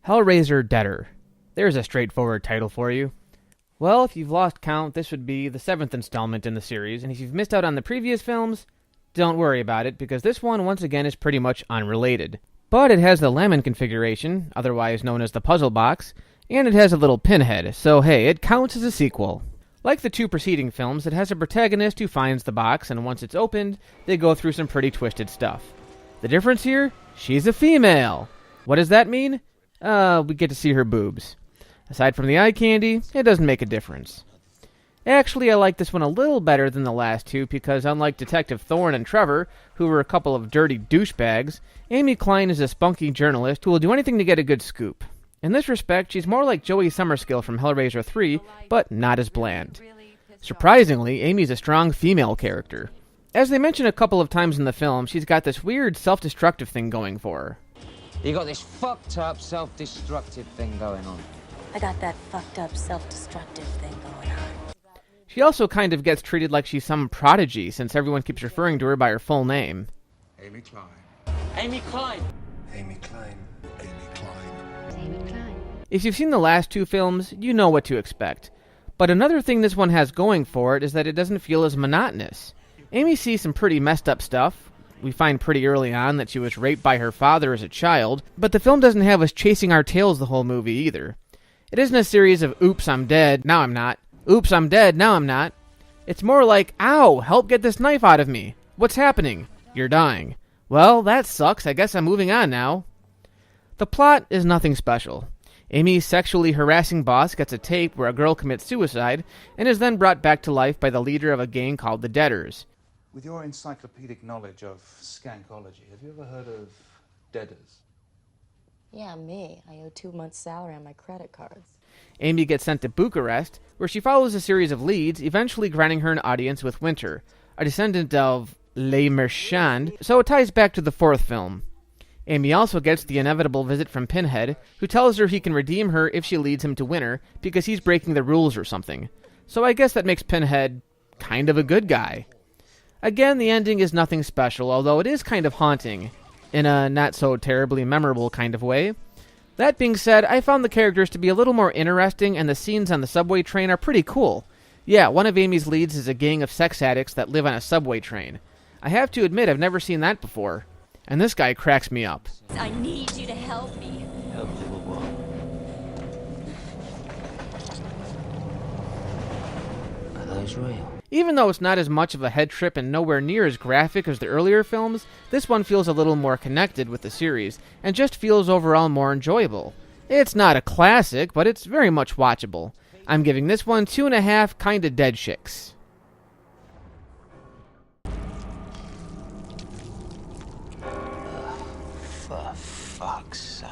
Hellraiser Deader. There's a straightforward title for you. Well, if you've lost count, this would be the 7th installment in the series, and if you've missed out on the previous films, don't worry about it, because this one, once again, is pretty much unrelated. But it has the lemon configuration, otherwise known as the puzzle box, and it has a little pinhead, so hey, it counts as a sequel. Like the two preceding films, it has a protagonist who finds the box, and once it's opened, they go through some pretty twisted stuff. The difference here? She's a female. What does that mean? We get to see her boobs. Aside from the eye candy, it doesn't make a difference. Actually, I like this one a little better than the last two because unlike Detective Thorne and Trevor, who were a couple of dirty douchebags, Amy Klein is a spunky journalist who will do anything to get a good scoop. In this respect, she's more like Joey Summerskill from Hellraiser 3, but not as bland. Surprisingly, Amy's a strong female character. As they mention a couple of times in the film, she's got this weird self-destructive thing going for her. You got this fucked up self-destructive thing going on. I got that fucked up self-destructive thing going on. She also kind of gets treated like she's some prodigy, since everyone keeps referring to her by her full name. Amy Klein. Amy Klein. Amy Klein. Amy Klein. Amy Klein. If you've seen the last two films, you know what to expect. But another thing this one has going for it is that it doesn't feel as monotonous. Amy sees some pretty messed up stuff. We find pretty early on that she was raped by her father as a child, but the film doesn't have us chasing our tails the whole movie either. It isn't a series of, oops, I'm dead, now I'm not. Oops, I'm dead, now I'm not. It's more like, ow, help get this knife out of me. What's happening? You're dying. Well, that sucks, I guess I'm moving on now. The plot is nothing special. Amy's sexually harassing boss gets a tape where a girl commits suicide and is then brought back to life by the leader of a gang called the Deaders. With your encyclopedic knowledge of skankology, have you ever heard of Deaders? Yeah, me. I owe 2 months' salary on my credit cards. Amy gets sent to Bucharest, where she follows a series of leads, eventually granting her an audience with Winter, a descendant of Les Marchands, so it ties back to the 4th film. Amy also gets the inevitable visit from Pinhead, who tells her he can redeem her if she leads him to Winter, because he's breaking the rules or something. So I guess that makes Pinhead kind of a good guy. Again, the ending is nothing special, although it is kind of haunting, in a not-so-terribly memorable kind of way. That being said, I found the characters to be a little more interesting, and the scenes on the subway train are pretty cool. Yeah, one of Amy's leads is a gang of sex addicts that live on a subway train. I have to admit, I've never seen that before. And this guy cracks me up. I need you to help me. Help you with what? Are those real? Even though it's not as much of a head trip and nowhere near as graphic as the earlier films, this one feels a little more connected with the series, and just feels overall more enjoyable. It's not a classic, but it's very much watchable. I'm giving this one 2.5 kinda dead chicks. For fuck's sake.